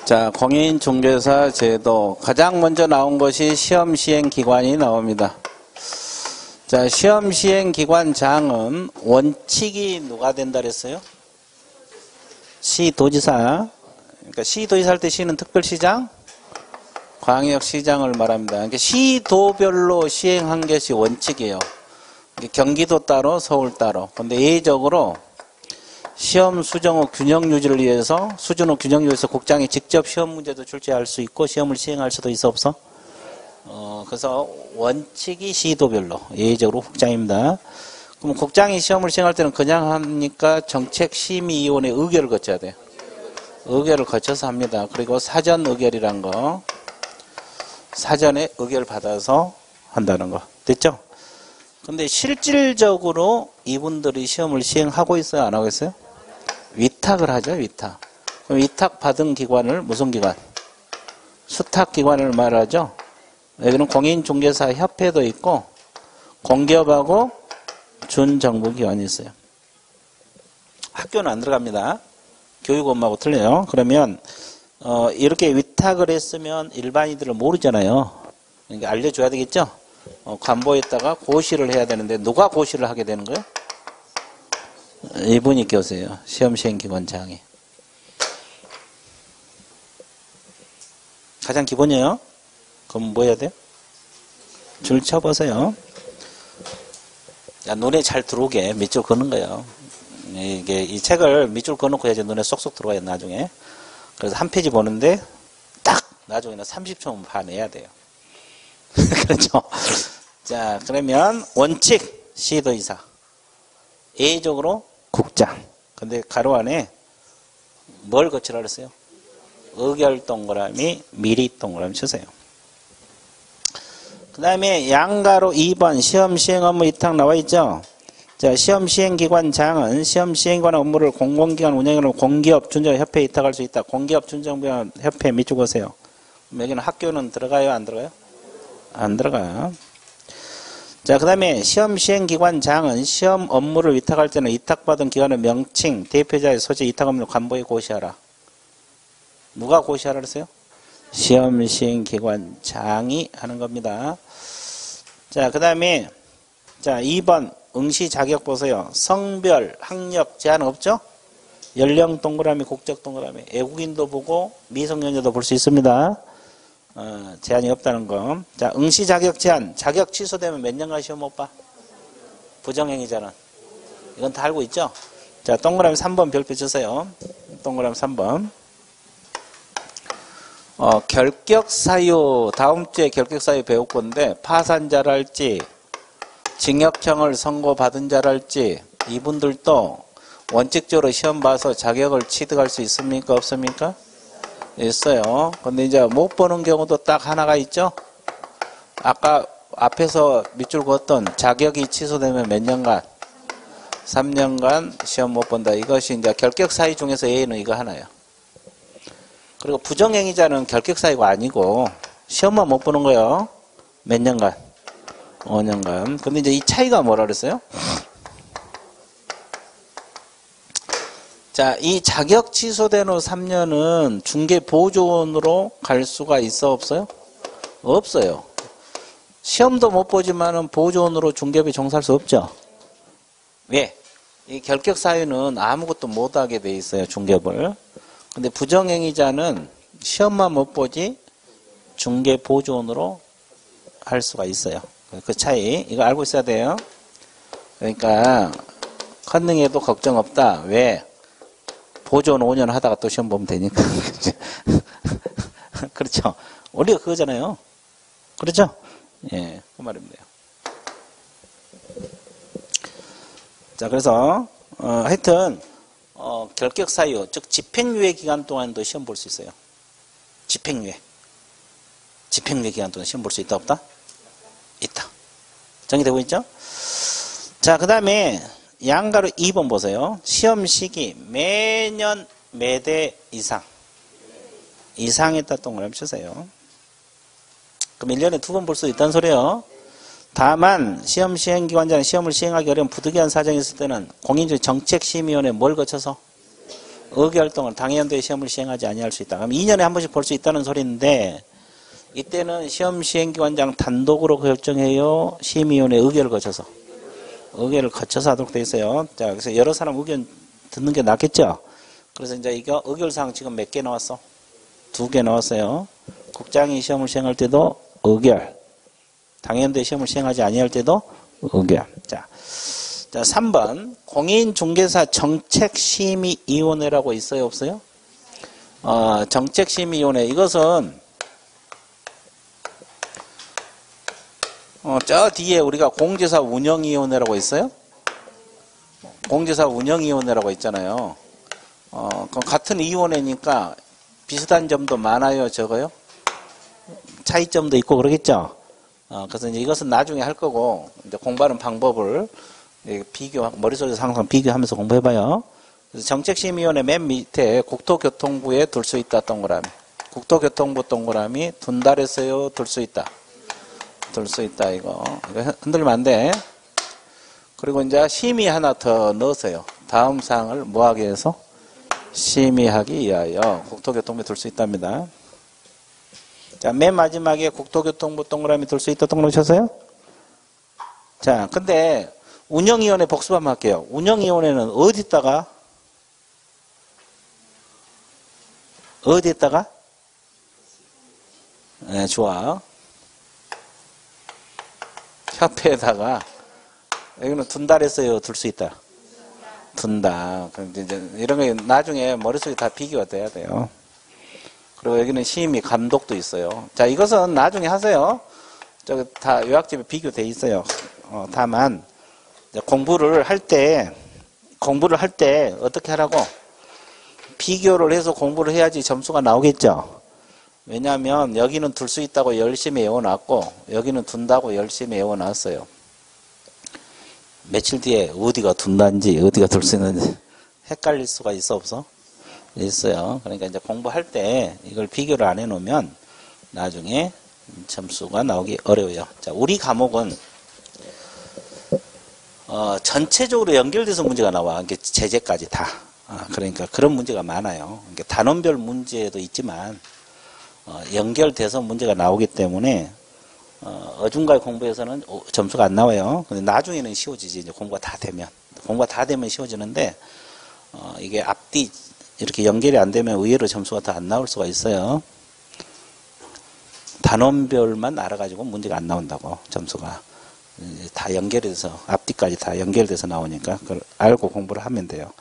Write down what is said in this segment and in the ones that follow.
자, 공인중개사 제도. 가장 먼저 나온 것이 시험 시행 기관이 나옵니다. 자, 시험 시행 기관장은 원칙이 누가 된다 그랬어요? 시도지사. 그러니까 시도지사 할 때 시는 특별시장, 광역시장을 말합니다. 그러니까 시도별로 시행한 것이 원칙이에요. 경기도 따로, 서울 따로. 근데 예외적으로 시험 수정 후 균형 유지를 위해서, 수준 후 균형 유지에서 국장이 직접 시험 문제도 출제할 수 있고 시험을 시행할 수도 있어 없어? 그래서 원칙이 시도별로, 예외적으로 국장입니다. 그럼 국장이 시험을 시행할 때는 그냥 하니까 정책심의위원회 의결을 거쳐야 돼요. 의결을 거쳐서 합니다. 그리고 사전 의결이란 거, 사전에 의결 받아서 한다는 거. 됐죠? 근데 실질적으로 이분들이 시험을 시행하고 있어요? 안 하고 있어요? 위탁을 하죠, 위탁. 그럼 위탁 받은 기관을 무슨 기관? 수탁기관을 말하죠. 여기는 공인중개사 협회도 있고 공기업하고 준정부기관이 있어요. 학교는 안 들어갑니다. 교육업하고 틀려요. 그러면 이렇게 위탁을 했으면 일반인들은 모르잖아요. 그러니까 알려줘야 되겠죠. 관보에다가 고시를 해야 되는데 누가 고시를 하게 되는 거예요? 이분이 교수예요. 시험시행기관장이. 가장 기본이에요. 그럼 뭐 해야 돼요? 줄 쳐보세요. 야, 눈에 잘 들어오게 밑줄 그는 거예요. 이게 이 책을 밑줄 그어놓고 해야지 눈에 쏙쏙 들어와요, 나중에. 그래서 한 페이지 보는데 딱 나중에는 30초면 봐내야 돼요. 그렇죠? 자, 그러면 원칙 시도지사, 예외적으로 국장. 근데 가로 안에 뭘 거치라 그랬어요? 의결 동그라미, 미리 동그라미 치세요. 그 다음에 양가로 2번 시험 시행 업무 위탁 나와 있죠? 자, 시험 시행기관장은 시험 시행기관 업무를 공공기관 운영으로 공기업 준정협회에 위탁할 수 있다. 공기업 준정협회 밑줄 보세요. 여기는 학교는 들어가요? 안 들어가요? 안 들어가요. 자, 그 다음에 시험 시행기관장은 시험 업무를 위탁할 때는 위탁받은 기관의 명칭, 대표자의 소재, 위탁 업무를 관보에 고시하라. 누가 고시하라 그랬어요? 시험 시행기관장이 하는 겁니다. 자, 그 다음에 자 2번 응시 자격 보세요. 성별, 학력 제한 없죠? 연령 동그라미, 국적 동그라미. 외국인도 보고 미성년자도 볼 수 있습니다. 제한이 없다는 거. 자, 응시 자격 제한. 자격 취소되면 몇 년간 시험 못 봐? 부정행위자는. 이건 다 알고 있죠? 자, 동그라미 3번 별표 주세요. 동그라미 3번. 결격사유. 다음 주에 결격사유 배울 건데, 파산자랄지, 징역형을 선고받은 자랄지, 이분들도 원칙적으로 시험 봐서 자격을 취득할 수 있습니까? 없습니까? 있어요. 근데 이제 못 보는 경우도 딱 하나가 있죠? 아까 앞에서 밑줄 그었던 자격이 취소되면 몇 년간? 3년간 시험 못 본다. 이것이 이제 결격사유 중에서 A는 이거 하나예요. 그리고 부정행위자는 결격사유가 아니고 시험만 못 보는 거예요. 몇 년간? 5년간. 근데 이제 이 차이가 뭐라 그랬어요? 자, 이 자격 취소된 후 3년은 중개보조원으로 갈 수가 있어 없어요? 없어요. 시험도 못 보지만은 보조원으로 중개업에 종사할 수 없죠. 왜? 이 결격 사유는 아무것도 못하게 돼 있어요, 중개업을. 근데 부정행위자는 시험만 못 보지 중개보조원으로 할 수가 있어요. 그 차이 이거 알고 있어야 돼요. 그러니까 컨닝해도 걱정 없다. 왜? 보조원 5년 하다가 또 시험 보면 되니까. 그렇죠. 원리가 그거잖아요. 그렇죠? 예, 그 말입니다. 자, 그래서 하여튼 결격 사유, 즉 집행유예 기간 동안도 시험 볼 수 있어요. 집행유예 기간 동안 시험 볼 수 있다 없다? 있다. 정리되고 있죠? 자, 그 다음에 양가로 2번 보세요. 시험 시기 매년 매대 이상에다 동그라미 치세요. 그럼 1년에 2번 볼 수 있다는 소리예요. 다만 시험 시행기관자는 시험을 시행하기 어려운 부득이한 사정이 있을 때는 공인중개사 정책심의위원회 뭘 거쳐서? 의결동을 당연도의 시험을 시행하지 아니할 수 있다. 그럼 2년에 한 번씩 볼 수 있다는 소리인데 이때는 시험 시행기관장 단독으로 결정해요. 심의위원회 의결을 거쳐서. 의결을 거쳐서 하도록 되어 있어요. 자, 그래서 여러 사람 의견 듣는 게 낫겠죠? 그래서 이제 이거 의결사항 지금 몇 개 나왔어? 2개 나왔어요. 국장이 시험을 시행할 때도 의결. 당연도의 시험을 시행하지 아니할 때도 의결. 자, 3번. 공인중개사 정책심의위원회라고 있어요? 없어요? 정책심의위원회. 이것은 저 뒤에 우리가 공제사 운영위원회라고 있어요? 공제사 운영위원회라고 있잖아요. 같은 위원회니까 비슷한 점도 많아요, 적어요? 차이점도 있고 그러겠죠? 그래서 이제 이것은 나중에 할 거고, 이제 공부하는 방법을 머릿속에서 항상 비교하면서 공부해봐요. 그래서 정책심의위원회 맨 밑에 국토교통부에 둘 수 있다, 동그라미. 국토교통부 동그라미, 둔달했어요, 둘 수 있다. 둘 수 있다, 이거 흔들면 안 돼. 그리고 이제 심의 하나 더 넣으세요. 다음 사항을 뭐하기 위해서? 심의하기 위하여 국토교통부에 둘 수 있답니다. 자, 맨 마지막에 국토교통부 동그라미 둘 수 있다 동그라미 쳤어요? 자, 근데 운영위원회 복습 한번 할게요. 운영위원회는 어디다가? 네, 좋아. 협회에다가 여기는 둔달했어요. 둘 수 있다. 둔다. 그럼 이제 이런 거 나중에 머릿속에 다 비교가 돼야 돼요. 그리고 여기는 심의 감독도 있어요. 자, 이것은 나중에 하세요. 저기 다 요약집에 비교돼 있어요. 다만 공부를 할 때 어떻게 하라고? 비교를 해서 공부를 해야지 점수가 나오겠죠. 왜냐하면 여기는 둘 수 있다고 열심히 외워놨고 여기는 둔다고 열심히 외워놨어요. 며칠 뒤에 어디가 둔다인지 어디가 둘 수 있는지 헷갈릴 수가 있어 없어? 있어요. 그러니까 이제 공부할 때 이걸 비교를 안 해놓으면 나중에 점수가 나오기 어려워요. 자, 우리 과목은 전체적으로 연결돼서 문제가 나와. 이게 제재까지 다. 그러니까 그런 문제가 많아요. 그러니까 단원별 문제도 있지만 연결돼서 문제가 나오기 때문에 어중간히 공부해서는 점수가 안 나와요. 근데 나중에는 쉬워지지. 이제 공부가 다 되면 쉬워지는데 이게 앞뒤 이렇게 연결이 안 되면 의외로 점수가 더 안 나올 수가 있어요. 단원별만 알아가지고 문제가 안 나온다고. 점수가 다 연결돼서 앞뒤까지 다 연결돼서 나오니까 그걸 알고 공부를 하면 돼요.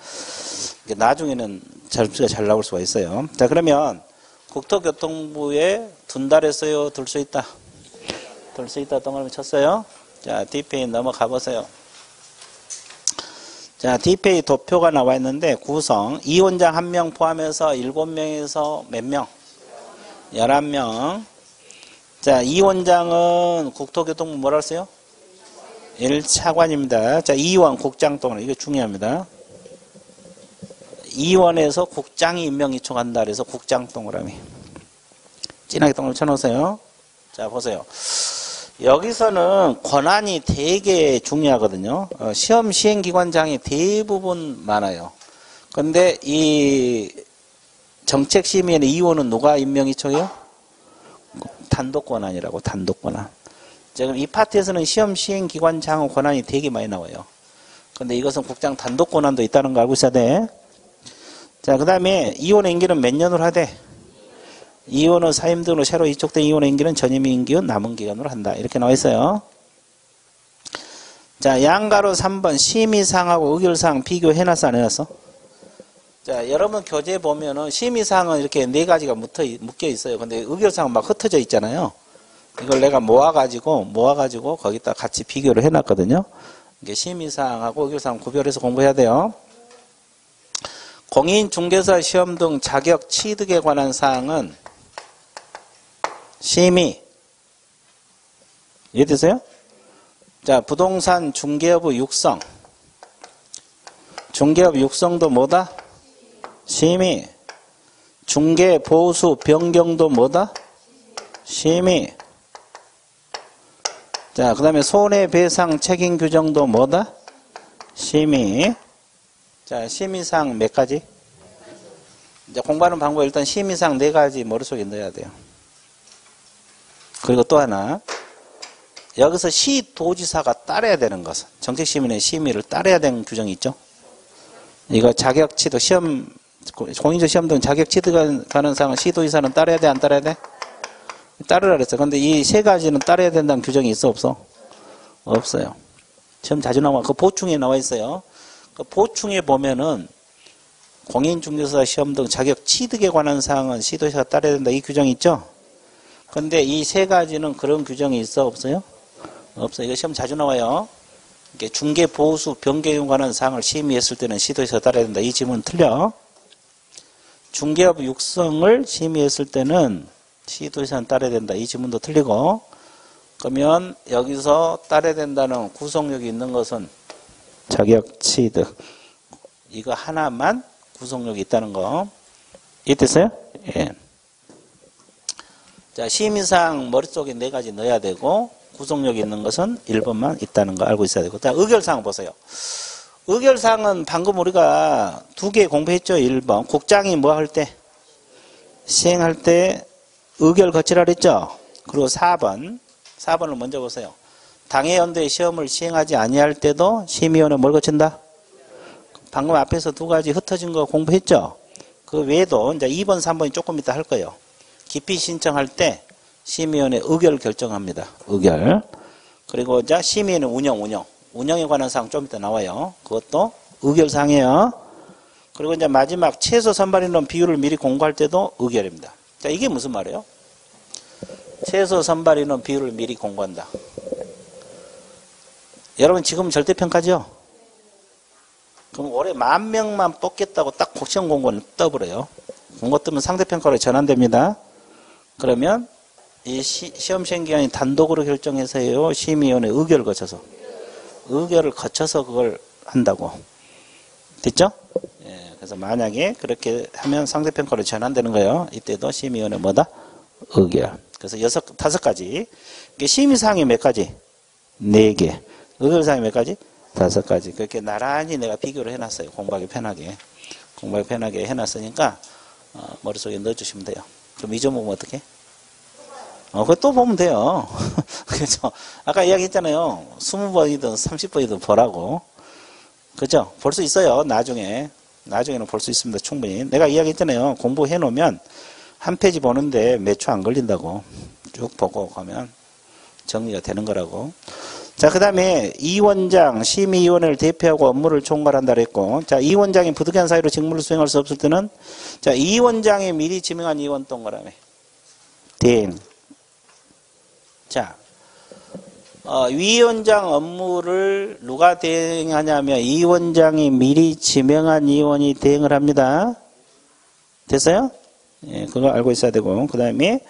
나중에는 점수가 잘 나올 수가 있어요. 자, 그러면 국토교통부에 둔달했어요? 둘 수 있다? 둘 수 있다 동그라미 쳤어요? 자, D페이 넘어가 보세요. 자, D페이 도표가 나와 있는데 구성 이원장 1명 포함해서 7명에서 몇 명? 11명. 자, 이원장은 국토교통부 뭐라 했어요? 1차관입니다. 자, 2원 국장 동그라미. 이거 중요합니다. 2원에서 국장이 임명 이촉한다 그래서 국장 동그라미. 진하게 동그라미 쳐놓으세요. 자, 보세요. 여기서는 권한이 되게 중요하거든요. 시험 시행기관장이 대부분 많아요. 근데 이 정책심의위원회 2원은 누가 임명 이촉해요? 단독권한이라고, 단독권한. 지금 이 파트에서는 시험 시행기관장 권한이 되게 많이 나와요. 근데 이것은 국장 단독권한도 있다는 거 알고 있어야 돼. 자, 그 다음에 이원의 임기는 몇 년으로 하되? 이원의 사임 등으로 새로 이촉된 이원의 임기는 전임 임기는 남은 기간으로 한다. 이렇게 나와 있어요. 자, 양가로 3번 심의사항하고 의결사항 비교해놨어, 안 해놨어? 자, 여러분 교재 보면은 심의사항은 이렇게 4가지가 묶여 있어요. 근데 의결사항은 막 흩어져 있잖아요. 이걸 내가 모아가지고 거기다 같이 비교를 해놨거든요. 이게 심의사항하고 의결사항 구별해서 공부해야 돼요. 공인중개사 시험 등 자격 취득에 관한 사항은 심의. 이해되세요? 자, 부동산 중개업의 육성. 중개업 육성도 뭐다? 심의. 중개 보수 변경도 뭐다? 심의. 자, 그 다음에 손해배상 책임 규정도 뭐다? 심의. 자, 심의사항 몇 가지? 이제 공부하는 방법 일단 심의사항 4가지 머릿속에 넣어야 돼요. 그리고 또 하나, 여기서 시도지사가 따라야 되는 것은, 정책시민의 심의를 따라야 되는 규정이 있죠. 이거 자격 취득, 시험, 공인중 시험 등 자격 취득 가능상은 시도지사는 따라야 돼, 안 따라야 돼? 따르라 그랬어요. 근데 이 3가지는 따라야 된다는 규정이 있어, 없어? 없어요. 시험 자주 나와. 그 보충에 나와 있어요. 그 보충에 보면은 공인중개사 시험 등 자격 취득에 관한 사항은 시도지사가 따라야 된다. 이 규정이 있죠? 근데 이 3가지는 그런 규정이 있어, 없어요? 없어요. 이거 시험 자주 나와요. 이게 중개, 보수, 변경에 관한 사항을 심의했을 때는 시도지사가 따라야 된다. 이 지문은 틀려. 중개업 육성을 심의했을 때는 시도지사는 따라야 된다. 이 지문도 틀리고. 그러면 여기서 따라야 된다는 구속력이 있는 것은 자격 취득. 이거 하나만 구속력이 있다는 거. 이해됐어요? 예. 자, 심의사항 머릿속에 4가지 넣어야 되고, 구속력이 있는 것은 1번만 있다는 거 알고 있어야 되고. 자, 의결사항 보세요. 의결사항은 방금 우리가 2개 공부했죠. 1번. 국장이 뭐 할 때? 시행할 때 의결 거치라 그랬죠. 그리고 4번을 먼저 보세요. 당해연도의 시험을 시행하지 아니할 때도 심의위원회 뭘 거친다? 방금 앞에서 2가지 흩어진 거 공부했죠. 그 외에도 이제 2번, 3번이 조금 이따 할 거예요. 기피 신청할 때 심의위원회 의결을 결정합니다. 의결. 그리고 이제 심의위원회 운영에 관한 사항 좀 이따 나와요. 그것도 의결사항이에요. 그리고 이제 마지막 최소 선발인원 비율을 미리 공고할 때도 의결입니다. 자, 이게 무슨 말이에요? 최소 선발인원 비율을 미리 공고한다. 여러분 지금 절대평가죠? 그럼 올해 10,000명만 뽑겠다고 딱 시험 공고를 떠버려요. 공고 뜨면 상대평가로 전환됩니다. 그러면 이 시험 시행기관이 단독으로 결정해서 해요. 심의위원회 의결을 거쳐서. 의결을 거쳐서 그걸 한다고. 됐죠? 예, 그래서 만약에 그렇게 하면 상대평가로 전환되는 거예요. 이때도 심의위원회 뭐다? 의결. 그래서 5가지. 이게 심의사항이 몇 가지? 4개. 의결사항이 몇 가지? 5가지. 그렇게 나란히 내가 비교를 해놨어요. 공부하기 편하게. 공부하기 편하게 해놨으니까 머릿속에 넣어주시면 돼요. 그럼 이 점 보면 어떻게? 그거 또 보면 돼요. 그죠? 아까 이야기했잖아요. 20번이든 30번이든 보라고. 그죠? 볼 수 있어요. 나중에는 볼 수 있습니다. 충분히. 내가 이야기했잖아요. 공부해 놓으면 한 페이지 보는데 몇 초 안 걸린다고. 쭉 보고 가면 정리가 되는 거라고. 자, 그 다음에 이 원장 심의위원회를 대표하고 업무를 총괄한다 그랬고, 자, 이 원장이 부득이한 사유로 직무를 수행할 수 없을 때는, 자, 이 원장이 미리 지명한 이원 동그라미 대행. 자, 위원장 업무를 누가 대행하냐면 이 원장이 미리 지명한 이원이 대행을 합니다. 됐어요? 예, 그거 알고 있어야 되고. 그 다음에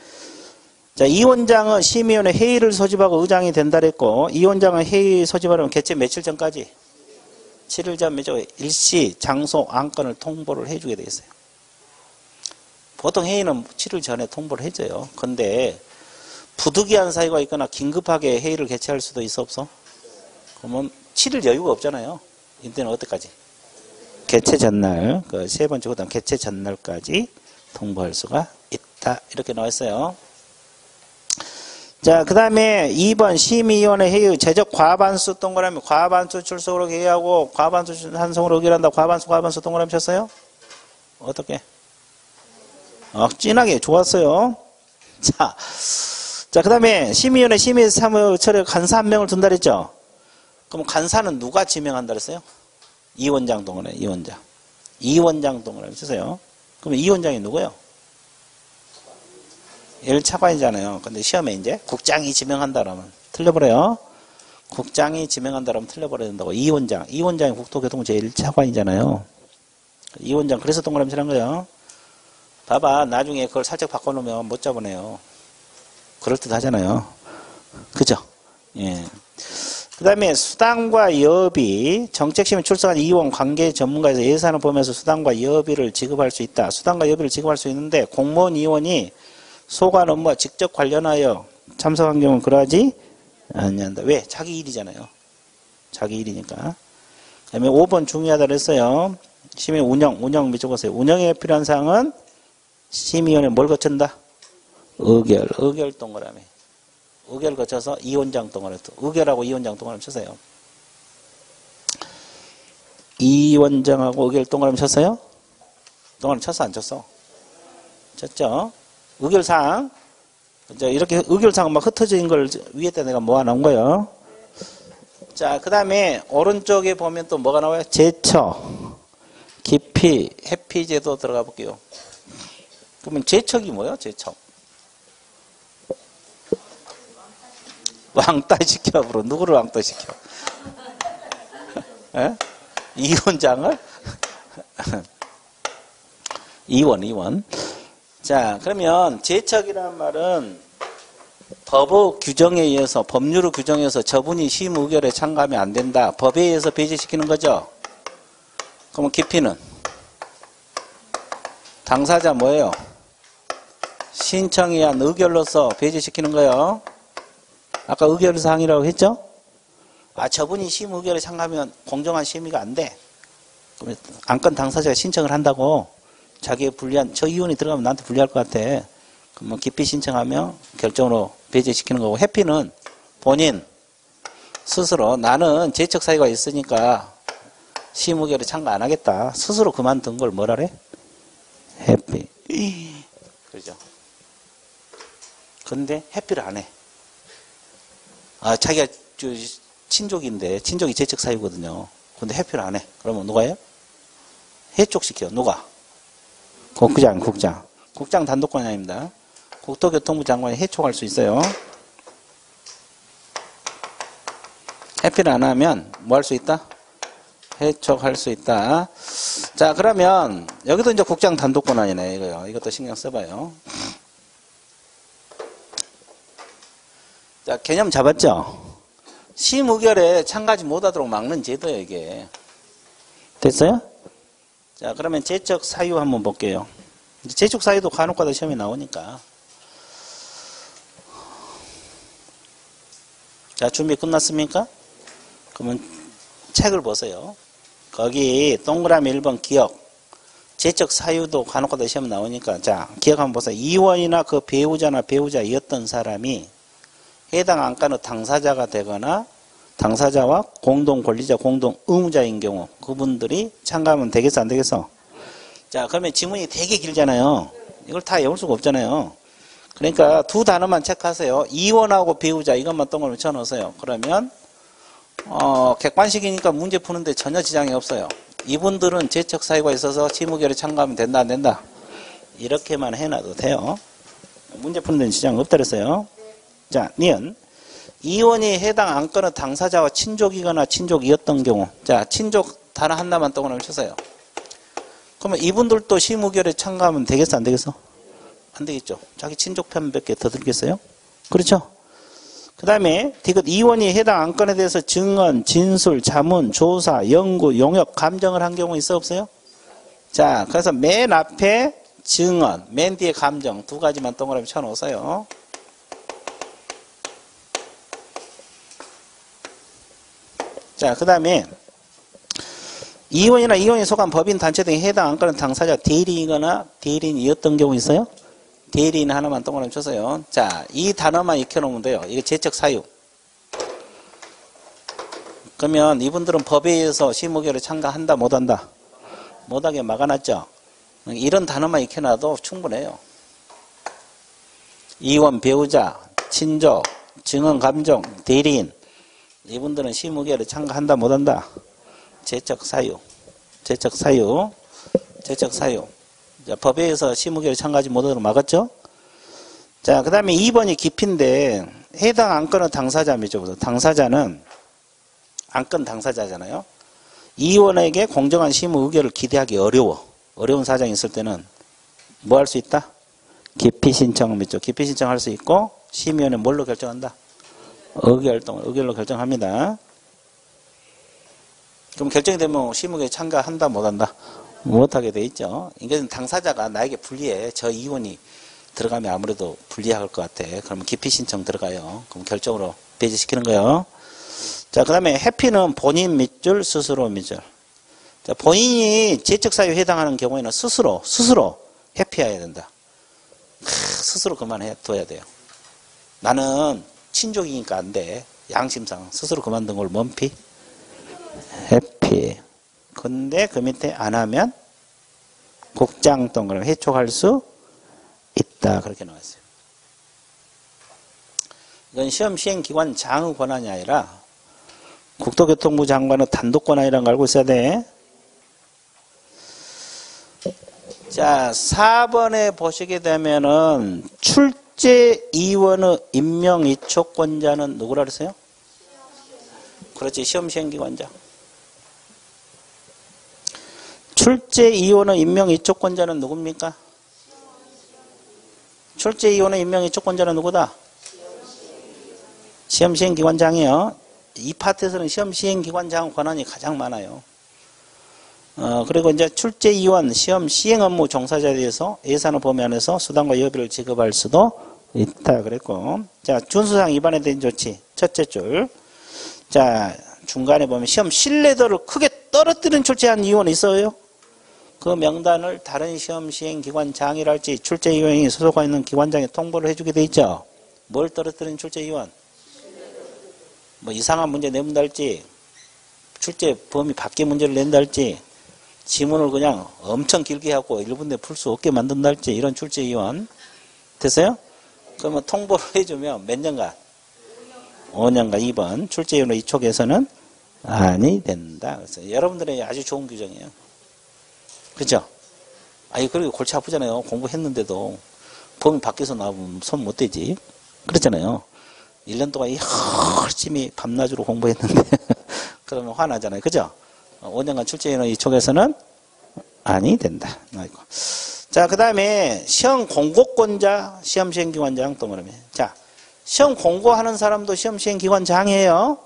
자, 이 원장은 심의위원회 회의를 소집하고 의장이 된다 그랬고, 이 원장은 회의 소집하려면 개최 며칠 전까지 7일 전 매주 일시, 장소, 안건을 통보를 해주게 돼 있어요. 보통 회의는 7일 전에 통보를 해줘요. 근데 부득이한 사유가 있거나 긴급하게 회의를 개최할 수도 있어, 없어? 그러면 7일 여유가 없잖아요. 이때는 어때까지? 개최 전날, 그 3번째 그다음 개최 전날까지 통보할 수가 있다. 이렇게 나와 있어요. 자, 그 다음에 2번 심의위원회 회의 제적 과반수 동그라미 과반수 출석으로 회의하고 과반수 찬성으로 의결한다. 과반수 동그라미 쳤어요? 어떻게? 진하게 좋았어요. 자, 그 다음에 심의위원회 심의 사무 처리에 간사 1명을 둔다 그랬죠? 그럼 간사는 누가 지명한다 그랬어요? 이 원장 동그라미, 이 원장 동그라미 치세요. 그럼 이 원장이 누구예요? 1차관이잖아요. 근데 시험에 이제 국장이 지명한다 그러면 틀려버려요. 국장이 지명한다 그러면 틀려버려야 된다고. 이 원장이 국토교통부 제1차관이잖아요. 이 원장, 그래서 동그라미 칠한 거예요. 봐봐, 나중에 그걸 살짝 바꿔놓으면 못 잡으네요. 그럴듯하잖아요. 그죠? 예. 그 다음에 수당과 여비, 정책심의 출석한 이원 관계 전문가에서 예산을 보면서 수당과 여비를 지급할 수 있다. 수당과 여비를 지급할 수 있는데 공무원 이원이 소관 업무와 직접 관련하여 참석한 경우는 그러하지 아니한다. 왜? 자기 일이잖아요. 자기 일이니까. 그 다음에 5번 중요하다 그랬어요. 심의 운영 밑줄 보세요. 운영에 필요한 사항은 심의위원회 뭘 거친다? 의결 동그라미. 의결 거쳐서 이원장 동그라미. 의결하고 이원장 동그라미 쳤어요. 이원장하고 의결 동그라미 쳤어요? 동그라미 쳤어, 안 쳤어? 쳤죠? 의결사항. 이제 이렇게 의결사항 막 흩어진 걸 위에다 내가 모아놓은 거예요. 자, 그 다음에 오른쪽에 보면 또 뭐가 나와요? 제척, 기피, 회피제도 들어가 볼게요. 그러면 제척이 뭐예요? 제척. 왕따시켜, 앞으로. 누구를 왕따시켜? 예? 이원장을? 이원. 자, 그러면 제척이라는 말은 법의 규정에 의해서, 법률의 규정에 의해서 저분이 심의결에 참가하면 안 된다. 법에 의해서 배제시키는 거죠. 그러면 기피는? 당사자 뭐예요? 신청에 의한 의결로서 배제시키는 거예요. 아까 의결사항이라고 했죠? 아, 저분이 심의결에 참가하면 공정한 심의가 안 돼. 그러면 안건 당사자가 신청을 한다고 자기의 불리한, 저 이원이 들어가면 나한테 불리할 것 같아. 그러면 기피 신청하면 결정으로 배제시키는 거고, 회피는 본인 스스로 나는 제척 사유가 있으니까 심의결에 참가 안 하겠다. 스스로 그만둔 걸 뭐라 그래? 회피. 그죠? 근데 회피를 안 해. 아, 자기가 친족인데, 친족이 제척 사유거든요. 근데 회피를 안 해. 그러면 누가 해요? 해촉시켜. 누가? 국장 단독권이 아닙니다. 국토교통부 장관이 해촉할 수 있어요. 회피를 안 하면 뭐 할 수 있다? 해촉할 수 있다. 자, 그러면 여기도 이제 국장 단독권 아니네, 이거요. 이것도 신경 써봐요. 자, 개념 잡았죠? 심의결에 참가하지 못하도록 막는 제도예요, 이게. 됐어요? 자, 그러면 제척 사유 한번 볼게요. 제척 사유도 간혹가다 시험에 나오니까. 자, 준비 끝났습니까? 그러면 책을 보세요. 거기 동그라미 1번 기억. 제척 사유도 간혹가다 시험 나오니까. 자, 기억 한번 보세요. 이원이나 그 배우자나 배우자이었던 사람이 해당 안건의 당사자가 되거나 당사자와 공동 권리자, 공동 의무자인 경우 그분들이 참가하면 되겠어, 안 되겠어? 자, 그러면 지문이 되게 길잖아요. 이걸 다 외울 수가 없잖아요. 그러니까 두 단어만 체크하세요. 이원하고 배우자 이것만 동그라미 쳐놓으세요. 그러면 객관식이니까 문제 푸는데 전혀 지장이 없어요. 이분들은 제척 사유가 있어서 심의결에 참가하면 된다, 안 된다? 이렇게만 해놔도 돼요. 문제 푸는 데는 지장이 없다 그랬어요. 자, 니은 이원이 해당 안건의 당사자와 친족이거나 친족이었던 경우. 자, 친족 단어 하나만 동그라미 쳐서요. 그러면 이분들도 심의결에 참가하면 되겠어, 안 되겠어? 안 되겠죠. 자기 친족 편 몇 개 더 들겠어요? 그렇죠? 그 다음에 디귿 이원이 해당 안건에 대해서 증언, 진술, 자문, 조사, 연구, 용역, 감정을 한 경우 있어 없어요? 자, 그래서 맨 앞에 증언, 맨 뒤에 감정 두 가지만 동그라미 쳐놓으세요. 자, 그 다음에 이원이나 이원에 속한 법인, 단체 등에 해당 안건은 당사자 대리인이거나 대리인이었던 경우 있어요? 대리인 하나만 동그라미 쳐서요. 자, 이 단어만 익혀놓으면 돼요. 이게 제척 사유. 그러면 이분들은 법에 의해서 심의결에 참가한다, 못한다? 못하게 막아놨죠? 이런 단어만 익혀놔도 충분해요. 이원, 배우자, 친족, 증언, 감정, 대리인. 이분들은 심의결에 참가한다, 못한다? 제척 사유. 제척 사유. 제척 사유. 자, 법에 의해서 심의결에 참가하지 못하도록 막았죠? 자, 그 다음에 2번이 기피인데, 해당 안건의 당사자입니다. 당사자는 안건 당사자잖아요. 이원에게 공정한 심의 의결을 기대하기 어려워. 어려운 사정이 있을 때는 뭐 할 수 있다? 기피 신청을 믿죠. 기피 신청할 수 있고, 심의위원회 뭘로 결정한다? 의결로 결정합니다. 그럼 결정이 되면 심의결에 참가한다, 못한다? 못하게 돼 있죠. 이건 당사자가 나에게 불리해. 저 이원이 들어가면 아무래도 불리할 것 같아. 그러면 기피 신청 들어가요. 그럼 결정으로 배제시키는 거예요. 자, 그 다음에 회피는 본인 밑줄, 스스로 밑줄. 자, 본인이 재척사유에 해당하는 경우에는 스스로 회피해야 된다. 스스로 그만둬야 돼요. 나는 친족이니까 안 돼. 양심상 스스로 그만둔 걸 뭔피? 회피. 근데 그 밑에 안 하면 국장 동그라미 해촉할 수 있다. 그렇게 나왔어요. 이건 시험 시행기관 장의 권한이 아니라 국토교통부 장관의 단독 권한이라는 걸 알고 있어야 돼. 자, 4번에 보시게 되면은 출제위원의 임명 이촉권자는 누구라 그랬어요? 그렇지, 시험 시행기관장. 출제위원의 임명 이촉권자는 누굽니까? 출제위원의 임명 이촉권자는 누구다? 시험 시행기관장이요. 이 파트에서는 시험 시행기관장 권한이 가장 많아요. 그리고 이제 출제위원 시험 시행 업무 종사자에 대해서 예산의 범위 안에서 수당과 여비를 지급할 수도 있다 그랬고, 자, 준수사항 위반에 대한 조치 첫째 줄. 자, 중간에 보면 시험 신뢰도를 크게 떨어뜨린 출제한 위원이 있어요. 그 명단을 다른 시험 시행 기관장이랄지 출제위원이 소속하고 있는 기관장에 통보를 해주게 돼 있죠. 뭘 떨어뜨린 출제위원? 뭐 이상한 문제 내문달지, 출제 범위 밖의 문제를 낸달지, 지문을 그냥 엄청 길게 하고 1분 내에 풀 수 없게 만든달지, 이런 출제위원. 됐어요? 그러면 통보를 해주면 몇 년간? 5년간. 2번 출제위원의 이촉에서는 아니 된다. 그래서 여러분들의 아주 좋은 규정이에요. 그죠? 아니, 그리고 골치 아프잖아요. 공부했는데도 범위 밖에서 나오면 손 못 대지. 그렇잖아요. 1년 동안 열심히 밤낮으로 공부했는데 그러면 화나잖아요. 그죠? 5년간 출제위원의 이촉에서는 아니 된다. 자, 그 다음에 시험 공고권자, 시험 시행기관장 동그라미. 자, 시험 공고하는 사람도 시험 시행기관장이에요.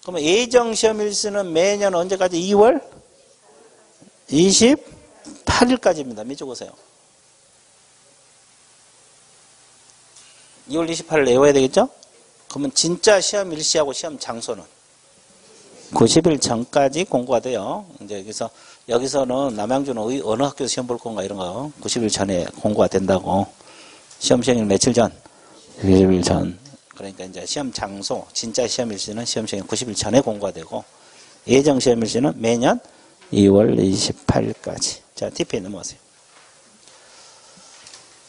그러면 예정 시험 일수는 매년 언제까지? 2월 28일까지입니다. 밑줄 보세요. 2월 28일 외워야 되겠죠? 그러면 진짜 시험 일시하고 시험 장소는 90일 전까지 공고가 돼요. 이제 여기서는 남양주는 어느 학교에서 시험 볼 건가 이런 거 90일 전에 공고가 된다고. 시험 시행일 며칠 전? 90일 전. 그러니까 이제 시험 장소, 진짜 시험 일시는 시험 시행 90일 전에 공고가 되고, 예정 시험 일시는 매년 2월 28일까지. 자, TP에 넘어가세요.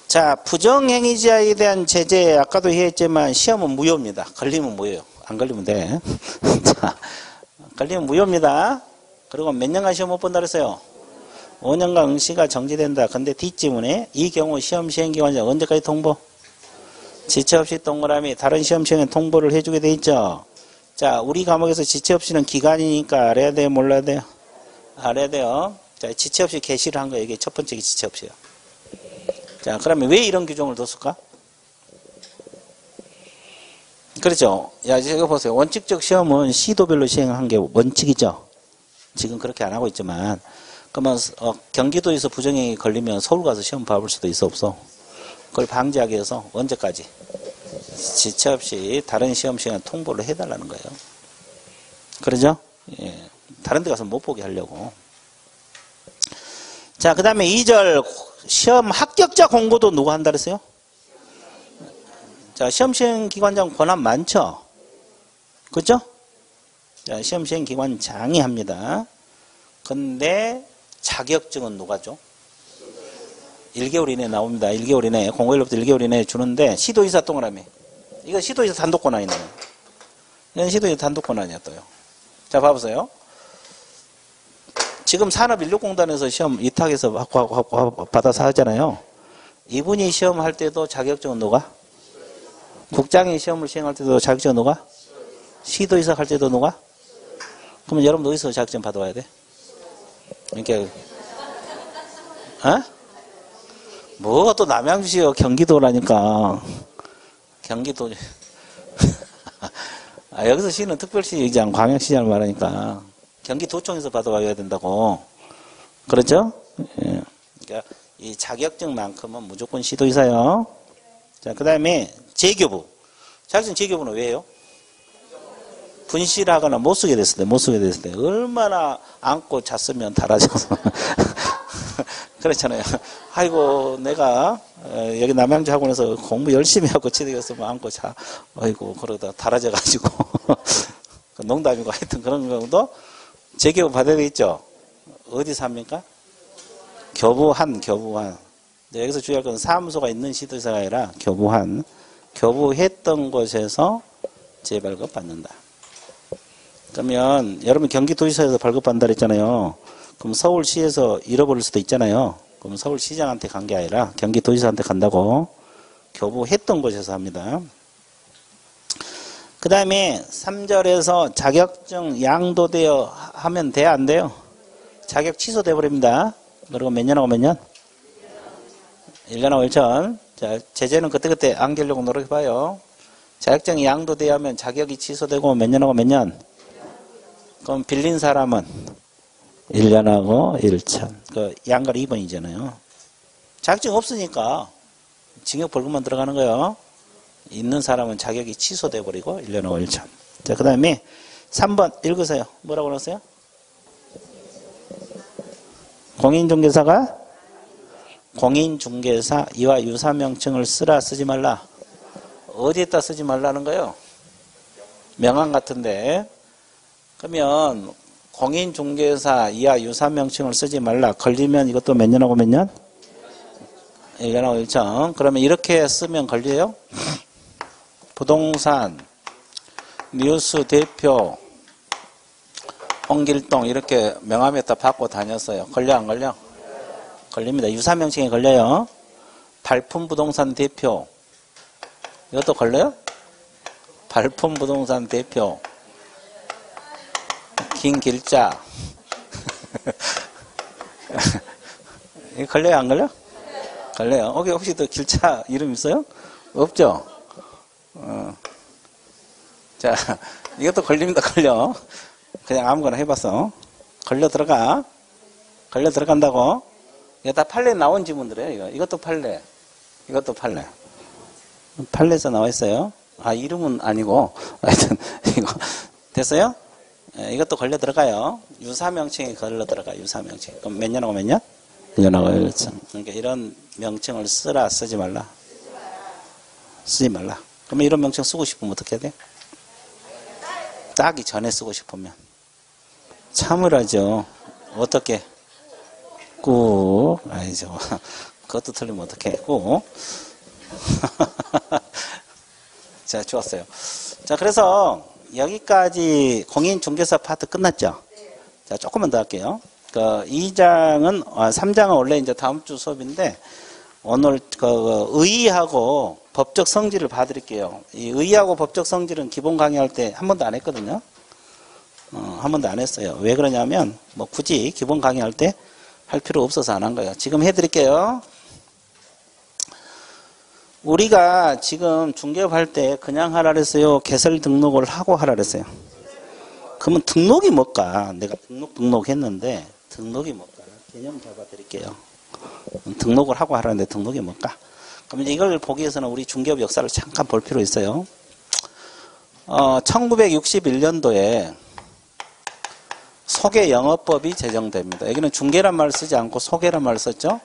자, 부정행위자에 대한 제재, 아까도 얘기했지만 시험은 무효입니다. 걸리면 무효예요. 안 걸리면 돼. 자, 걸리면 무효입니다. 그리고 몇 년간 시험 못 본다 그랬어요? 5년간 응시가 정지된다. 근데 뒷지문에 이 경우 시험 시행기관장 언제까지 통보? 지체 없이 동그라미 다른 시험 시행에 통보를 해주게 돼 있죠. 자, 우리 과목에서 지체 없이는 기간이니까 알아야 돼요? 몰라야 돼요? 알아야 돼요. 자, 지체 없이 개시를 한 거예요. 이게 첫 번째 지체 없이요. 자, 그러면 왜 이런 규정을 뒀을까? 그렇죠. 야, 이거 보세요. 원칙적 시험은 시도별로 시행한 게 원칙이죠. 지금 그렇게 안 하고 있지만, 그러면 경기도에서 부정행위 걸리면 서울 가서 시험 봐볼 수도 있어 없어? 그걸 방지하기 위해서 언제까지? 지체 없이 다른 시험 시간에 통보를 해달라는 거예요. 그러죠? 예. 다른 데 가서 못 보게 하려고. 자, 그 다음에 2절 시험 합격자 공고도 누가 한다 그랬어요? 자, 시험 시행 기관장 권한 많죠? 그죠? 자, 시험 시행 기관장이 합니다. 근데 자격증은 누가 줘? 1개월 이내에 나옵니다. 1개월 이내에, 공고일로부터 1개월 이내에 주는데, 시도의사 동그라미. 이거 시도의사 단독 권한이네요. 이건 시도의사 단독 권한이야, 또요. 자, 봐보세요. 지금 산업인력공단에서 시험 위탁해서 받아서 하잖아요. 이분이 시험할 때도 자격증은 누가? 국장이 시험을 시행할 때도 자격증은 누가? 시도의사 할 때도 누가? 그러면 여러분 어디서 자격증 받아와야 돼? 이렇게, 뭐가 또 남양주시요? 경기도라니까. 경기도. 여기서 시는 특별시장, 광역시장을 말하니까. 경기도청에서 받아와야 된다고. 그렇죠? 예. 그러니까 이 자격증만큼은 무조건 시도의사요. 자, 그 다음에 재교부. 자격증 재교부는 왜요? 분실하거나 못 쓰게 됐을 때 얼마나 안고 잤으면 달아져서 그렇잖아요. 아이고 내가 여기 남양주 학원에서 공부 열심히 하고 취득했으면 안고 자. 아이고 그러다 달아져 가지고 농담이고 하여튼 그런 경우도 재교부 받아야 되겠죠. 어디서 합니까? 교부한. 여기서 주의할 건 사무소가 있는 시도지사가 아니라 교부한. 교부했던 곳에서 재발급 받는다. 그러면 여러분 경기도지사에서 발급받는다 그랬잖아요. 그럼 서울시에서 잃어버릴 수도 있잖아요. 그럼 서울시장한테 간 게 아니라 경기도지사한테 간다고. 교부했던 곳에서 합니다. 그 다음에 3절에서 자격증 양도되어 하면 돼야 안 돼요? 자격 취소돼 버립니다. 그리고 몇 년하고 몇 년? 1년하고 1천. 자, 제재는 그때그때 안기려고 노력해봐요. 자격증이 양도돼야 하면 자격이 취소되고 몇 년하고 몇 년? 그럼 빌린 사람은 1년하고 1천. 그 양갈 2번이잖아요. 자격증 없으니까 징역 벌금만 들어가는 거예요. 있는 사람은 자격이 취소돼 버리고 1년하고 1천. 자, 그 다음에 3번 읽으세요. 뭐라고 그랬어요? 공인중개사가 공인중개사 이와 유사명칭을 쓰라 쓰지 말라. 어디에다 쓰지 말라는 거예요? 명함 같은데. 그러면 공인중개사 이하 유사명칭을 쓰지 말라. 걸리면 이것도 몇 년하고 몇 년? 1년하고 1천. 그러면 이렇게 쓰면 걸려요? 부동산, 뉴스 대표, 홍길동 이렇게 명함에다 받고 다녔어요. 걸려 안 걸려? 걸립니다. 유사명칭에 걸려요. 발품부동산 대표. 이것도 걸려요? 발품부동산 대표. 긴 길자. 이거 걸려요? 안 걸려? 걸려요. 혹시 또 길자 이름 있어요? 없죠? 자, 이것도 걸립니다. 걸려. 그냥 아무거나 해봤어. 걸려 들어간다고. 이거 다 판례 나온 지문들이에요. 이것도 판례. 이것도 판례. 판례에서 나와 있어요. 아, 이름은 아니고. 하여튼, 이거. 됐어요? 이것도 걸려 들어가요. 유사명칭이 걸려 들어가요. 유사명칭. 그럼 몇 년하고 몇 년? 1년하고 1천. 그러니까 이런 명칭을 쓰라, 쓰지 말라. 쓰지 말라. 그러면 이런 명칭 쓰고 싶으면 어떻게 해야 돼? 따기 전에 쓰고 싶으면. 참으라죠. 어떻게? 꾹. 아니죠. 그것도 틀리면 어떡해. 꾹. 자, 좋았어요. 자, 그래서 여기까지 공인중개사 파트 끝났죠? 자, 조금만 더 할게요. 그 3장은 원래 이제 다음 주 수업인데, 오늘 의의하고 법적 성질을 봐드릴게요. 이 의의하고 법적 성질은 기본 강의할 때 한 번도 안 했거든요. 한 번도 안 했어요. 왜 그러냐면, 뭐 굳이 기본 강의할 때 할 필요 없어서 안 한 거예요. 지금 해드릴게요. 우리가 지금 중개업할 때 그냥 하라 그랬어요? 개설 등록을 하고 하라 그랬어요? 그러면 등록이 뭘까? 내가 등록했는데 등록이 뭘까? 개념 잡아드릴게요. 등록을 하고 하라는데 등록이 뭘까? 그럼 이제 이걸 보기 위해서는 우리 중개업 역사를 잠깐 볼 필요 있어요. 1961년도에 소개영업법이 제정됩니다. 여기는 중개란 말을 쓰지 않고 소개란 말을 썼죠.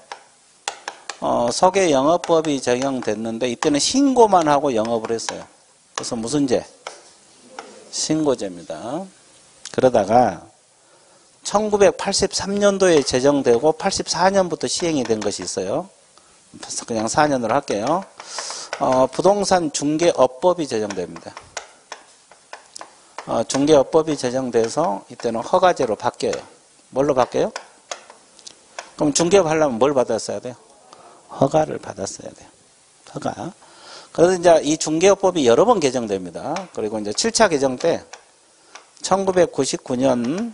소개영업법이 적용됐는데 이때는 신고만 하고 영업을 했어요. 그래서 무슨 죄? 신고죄입니다. 그러다가 1983년도에 제정되고 84년부터 시행이 된 것이 있어요. 그냥 4년으로 할게요. 부동산 중개업법이 제정됩니다. 중개업법이 제정돼서 이때는 허가제로 바뀌어요. 뭘로 바뀌어요? 그럼 중개업 하려면 뭘 받았어야 돼요? 허가를 받았어야 돼요. 허가. 그래서 이제 이 중개업법이 여러 번 개정됩니다. 그리고 이제 7차 개정 때 1999년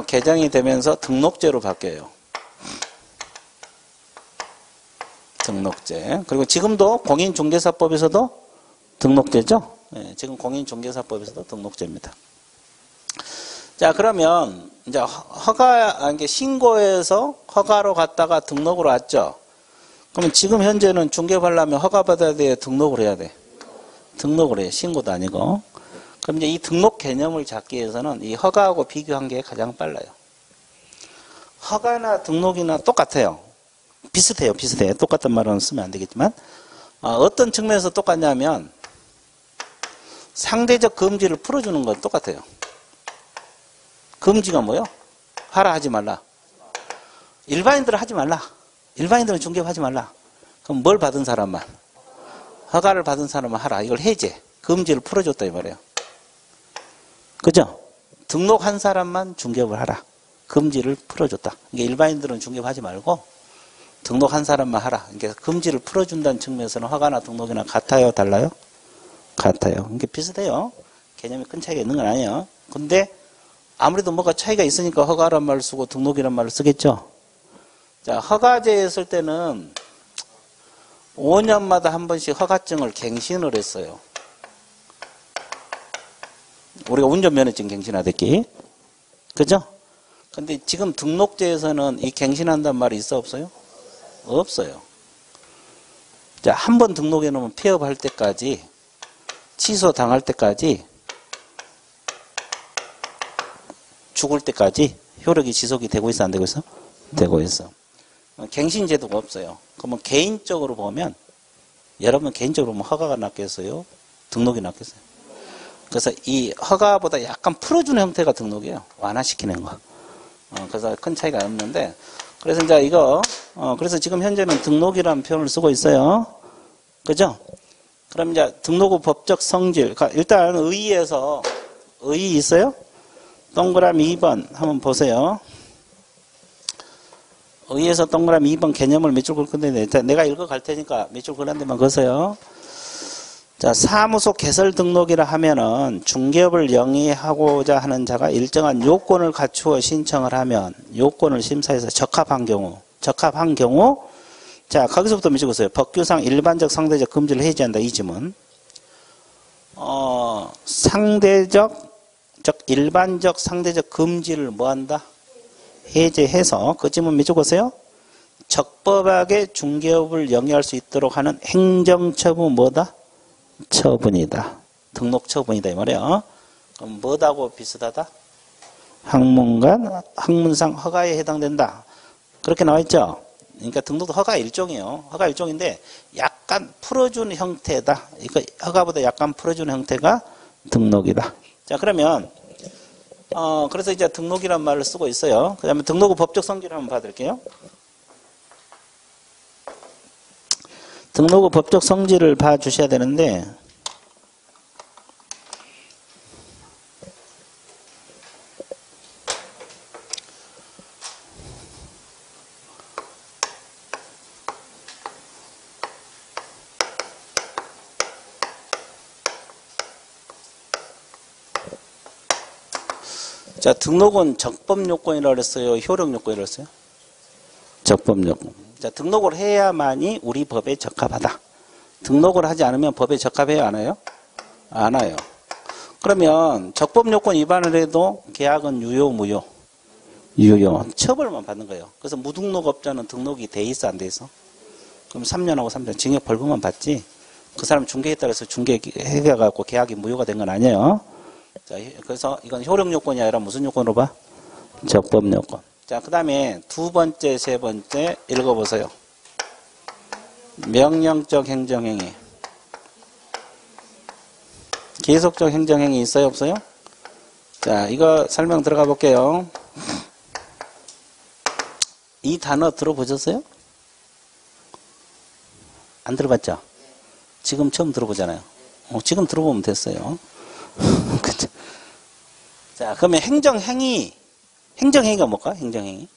개정이 되면서 등록제로 바뀌어요. 등록제. 그리고 지금도 공인중개사법에서도 등록제죠. 네, 지금 공인중개사법에서도 등록제입니다. 자, 그러면 이제 이게 신고해서 허가로 갔다가 등록으로 왔죠. 그러면 지금 현재는 중개업하려면 허가 받아야 돼, 등록을 해야 돼. 등록을 해. 신고도 아니고. 그럼 이제 이 등록 개념을 잡기 위해서는 이 허가하고 비교한 게 가장 빨라요. 허가나 등록이나 똑같아요. 비슷해요. 똑같은 말은 쓰면 안 되겠지만 어떤 측면에서 똑같냐면 상대적 금지를 풀어주는 건 똑같아요. 금지가 뭐요? 하라 하지 말라. 일반인들은 하지 말라. 일반인들은 중개하지 말라. 그럼 뭘 받은 사람만? 허가를 받은 사람만 하라. 이걸 해제. 금지를 풀어줬다 이 말이에요. 그죠? 등록한 사람만 중개업을 하라. 금지를 풀어줬다. 그러니까 일반인들은 중개하지 말고 등록한 사람만 하라. 그러니까 금지를 풀어준다는 측면에서는 허가나 등록이나 같아요? 달라요? 같아요. 그러니까 비슷해요. 개념이 큰 차이가 있는 건 아니에요. 근데 아무래도 뭐가 차이가 있으니까 허가란 말을 쓰고 등록이란 말을 쓰겠죠. 자, 허가제에 쓸 때는 5년마다 한 번씩 허가증을 갱신을 했어요. 우리가 운전면허증 갱신하듯이. 그죠? 근데 지금 등록제에서는 이 갱신한다는 말이 있어 없어요? 없어요. 자, 한 번 등록해 놓으면 폐업할 때까지, 취소 당할 때까지, 죽을 때까지 효력이 지속이 되고 있어 안 되고 있어? 되고 있어. 갱신 제도가 없어요. 그러면 개인적으로 보면 여러분 개인적으로 보면 허가가 낫겠어요? 등록이 낫겠어요? 그래서 이 허가보다 약간 풀어주는 형태가 등록이에요. 완화시키는 거. 그래서 큰 차이가 없는데 그래서 이제 이거 그래서 지금 현재는 등록이라는 표현을 쓰고 있어요. 그죠? 그럼 이제 등록 후 법적 성질. 일단 의의에서 의의 있어요? 동그라미 2번 한번 보세요. 의의에서 동그라미 2번 개념을 몇 줄 걸 건데 내가 읽어 갈 테니까 몇 줄 걸한 데만 거세요. 자, 사무소 개설 등록이라 하면은 중개업을 영위하고자 하는 자가 일정한 요건을 갖추어 신청을 하면 요건을 심사해서 적합한 경우 자, 거기서부터 몇 줄 거세요. 법규상 일반적 상대적 금지를 해제한다 이 지문. 일반적 상대적 금지를 뭐한다? 해제해서 그 지문 몇 줄 거세요? 적법하게 중개업을 영위할 수 있도록 하는 행정처분 뭐다? 처분이다. 등록 처분이다 이 말이에요. 그럼 뭐하고 비슷하다? 학문상 허가에 해당된다. 그렇게 나와 있죠. 그러니까 등록도 허가 일종이에요. 허가 일종인데 약간 풀어주는 형태다. 이거 허가보다 약간 풀어주는 형태가 등록이다. 자, 그러면 그래서 이제 등록이란 말을 쓰고 있어요. 그 다음에 등록 후 법적 성질을 한번 봐드릴게요. 등록 후 법적 성질을 봐주셔야 되는데 자, 등록은 적법 요건이라고 그랬어요? 효력 요건이라고 그랬어요? 적법 요건. 자, 등록을 해야만이 우리 법에 적합하다. 등록을 하지 않으면 법에 적합해요? 안 해요? 안 해요. 그러면 적법 요건 위반을 해도 계약은 유효, 무효? 유효. 처벌만 받는 거예요. 그래서 무등록업자는 등록이 돼 있어, 안 돼 있어? 그럼 3년하고 3년 징역 벌금만 받지. 그 사람 중개했다고 해서 중개해가지고 계약이 무효가 된 건 아니에요. 자, 그래서 이건 효력 요건이 아니라 무슨 요건으로 봐? 적법 요건. 자, 그 다음에 두 번째, 세 번째 읽어보세요. 명령적 행정행위. 계속적 행정행위 있어요, 없어요? 자, 이거 설명 들어가 볼게요. 이 단어 들어보셨어요? 안 들어봤죠? 지금 처음 들어보잖아요. 지금 들어보면 됐어요. 그쵸? 자, 그러면 행정행위가 뭘까? 행정행위.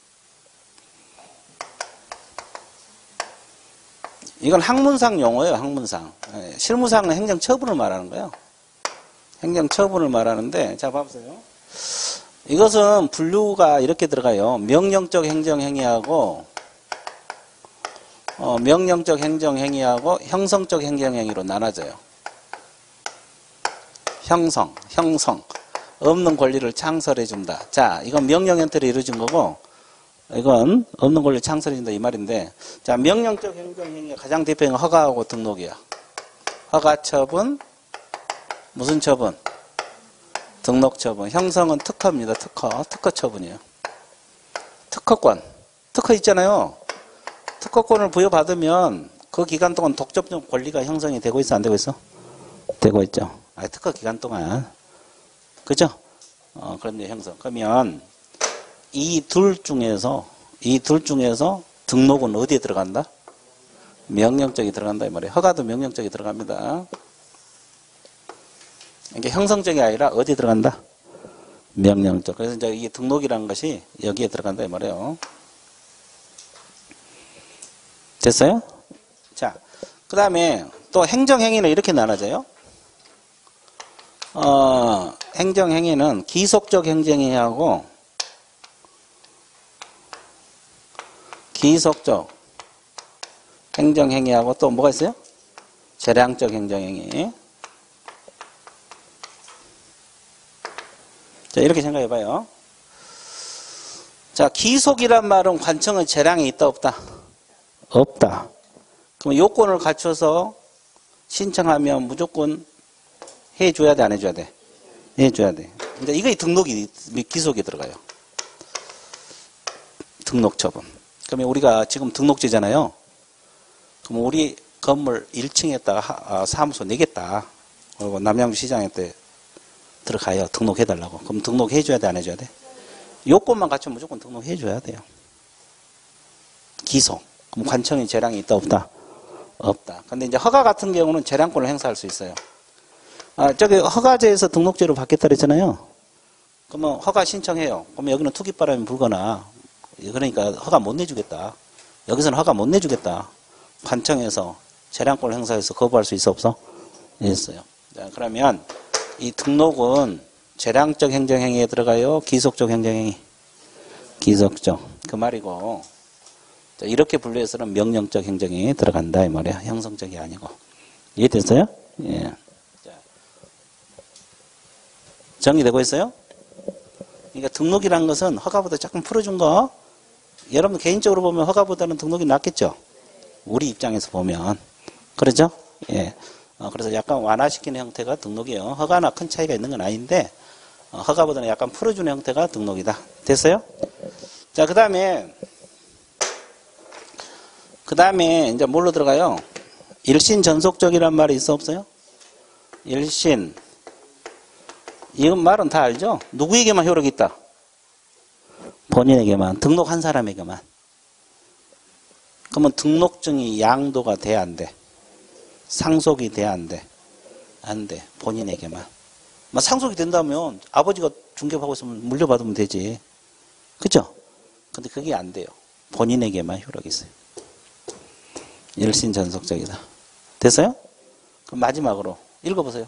이건 학문상 용어예요, 학문상. 실무상은 행정처분을 말하는 거예요. 행정처분을 말하는데, 자, 봐보세요. 이것은 분류가 이렇게 들어가요. 명령적 행정행위하고, 명령적 행정행위하고 형성적 행정행위로 나눠져요. 형성. 없는 권리를 창설해준다. 자, 이건 명령 형태로 이루어진 거고, 이건 없는 권리를 창설해준다 이 말인데, 자, 명령적 행정행위가 가장 대표적인 허가하고 등록이야. 허가 처분, 무슨 처분? 등록 처분. 형성은 특허입니다. 특허 처분이에요. 특허권. 특허 있잖아요. 특허권을 부여받으면 그 기간 동안 독점적 권리가 형성이 되고 있어, 안 되고 있어? 되고 있죠. 특허 기간 동안. 그죠? 그런데 형성. 그러면 이 둘 중에서 등록은 어디에 들어간다? 명령적이 들어간다 이 말이에요. 허가도 명령적이 들어갑니다. 이게 형성적이 아니라 어디에 들어간다? 명령적. 그래서 이제 이 등록이라는 것이 여기에 들어간다 이 말이에요. 됐어요? 자, 그 다음에 또 행정행위는 이렇게 나눠져요. 행정행위는 기속적 행정행위하고 기속적 행정행위하고 또 뭐가 있어요? 재량적 행정행위. 자, 이렇게 생각해 봐요. 자, 기속이란 말은 관청의 재량이 있다, 없다? 없다. 그럼 요건을 갖춰서 신청하면 무조건 해줘야 돼, 안 해줘야 돼? 해줘야 돼. 이제 이게 등록이, 기속이 들어가요. 등록 처분. 그러면 우리가 지금 등록제잖아요. 그럼 우리 건물 1층에다가 사무소 내겠다. 그리고 남양주시장에 때 들어가요. 등록해달라고. 그럼 등록해줘야 돼, 안 해줘야 돼? 요건만 갖추면 무조건 등록해줘야 돼요. 기속. 그럼 관청의 재량이 있다, 없다? 없다. 근데 이제 허가 같은 경우는 재량권을 행사할 수 있어요. 저기 허가제에서 등록제로 받겠다 그랬잖아요. 그러면 허가 신청해요. 그러면 여기는 투기바람이 불거나, 그러니까 허가 못 내주겠다. 여기서는 허가 못 내주겠다. 관청에서 재량권을 행사해서 거부할 수 있어, 없어? 있어요. 자, 그러면 이 등록은 재량적 행정행위에 들어가요? 기속적 행정행위? 기속적. 그 말이고, 자, 이렇게 분류해서는 명령적 행정행위에 들어간다 이 말이야. 형성적이 아니고. 이해됐어요? 예. 자, 정리되고 있어요? 그러니까 등록이란 것은 허가보다 조금 풀어준 거. 여러분 개인적으로 보면 허가보다는 등록이 낫겠죠? 우리 입장에서 보면. 그러죠? 예. 그래서 약간 완화시키는 형태가 등록이에요. 허가나 큰 차이가 있는 건 아닌데, 허가보다는 약간 풀어주는 형태가 등록이다. 됐어요? 자, 그 다음에 이제 뭘로 들어가요? 일신 전속적이란 말이 있어, 없어요? 일신. 이 말은 다 알죠? 누구에게만 효력이 있다? 본인에게만. 등록한 사람에게만. 그러면 등록증이 양도가 돼, 안 돼? 상속이 돼, 안 돼? 안 돼. 본인에게만. 상속이 된다면 아버지가 중개하고 있으면 물려받으면 되지. 그죠? 근데 그게 안 돼요. 본인에게만 효력이 있어요. 일신전속적이다. 됐어요? 그럼 마지막으로 읽어보세요.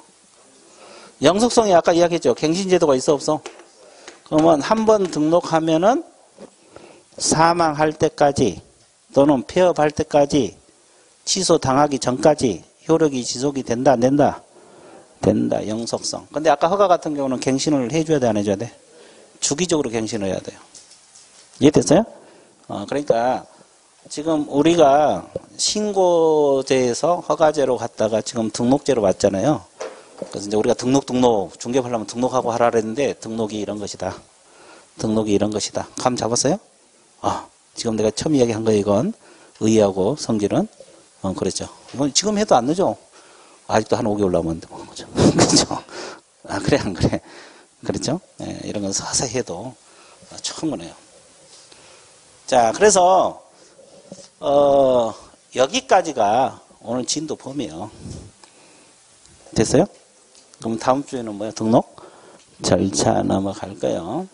영속성이 아까 이야기했죠. 갱신제도가 있어, 없어? 그러면 한 번 등록하면은 사망할 때까지 또는 폐업할 때까지 취소당하기 전까지 효력이 지속이 된다, 안 된다? 된다, 영속성. 근데 아까 허가 같은 경우는 갱신을 해줘야 돼, 안 해줘야 돼? 주기적으로 갱신을 해야 돼요. 이해됐어요? 그러니까 지금 우리가 신고제에서 허가제로 갔다가 지금 등록제로 왔잖아요. 그래서 이제 우리가 등록 중개하려면 등록하고 하라 그랬는데 등록이 이런 것이다. 등록이 이런 것이다. 감 잡았어요? 지금 내가 처음 이야기한 거 이건 의의하고 성질은 그렇죠. 이건 지금 해도 안 늦어. 아직도 한 5개월 남았는데 뭐 그죠? 그렇죠? 그래 안 그래? 그렇죠? 네, 이런 건 서서히 해도 충분해요. 자, 그래서 여기까지가 오늘 진도 범위예요. 됐어요? 그럼 다음 주에는 뭐야? 등록 절차 넘어갈 거예요.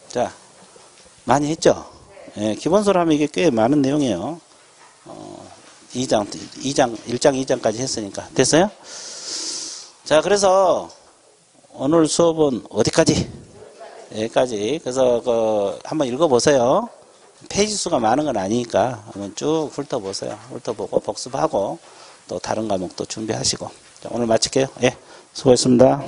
자, 많이 했죠? 예, 기본서로 하면 이게 꽤 많은 내용이에요. 1장, 2장까지 했으니까. 됐어요? 자, 그래서 오늘 수업은 어디까지? 여기까지. 그래서 한번 읽어보세요. 페이지 수가 많은 건 아니니까 한번 쭉 훑어보세요. 훑어보고 복습하고 또 다른 과목도 준비하시고. 자, 오늘 마칠게요. 예, 수고했습니다.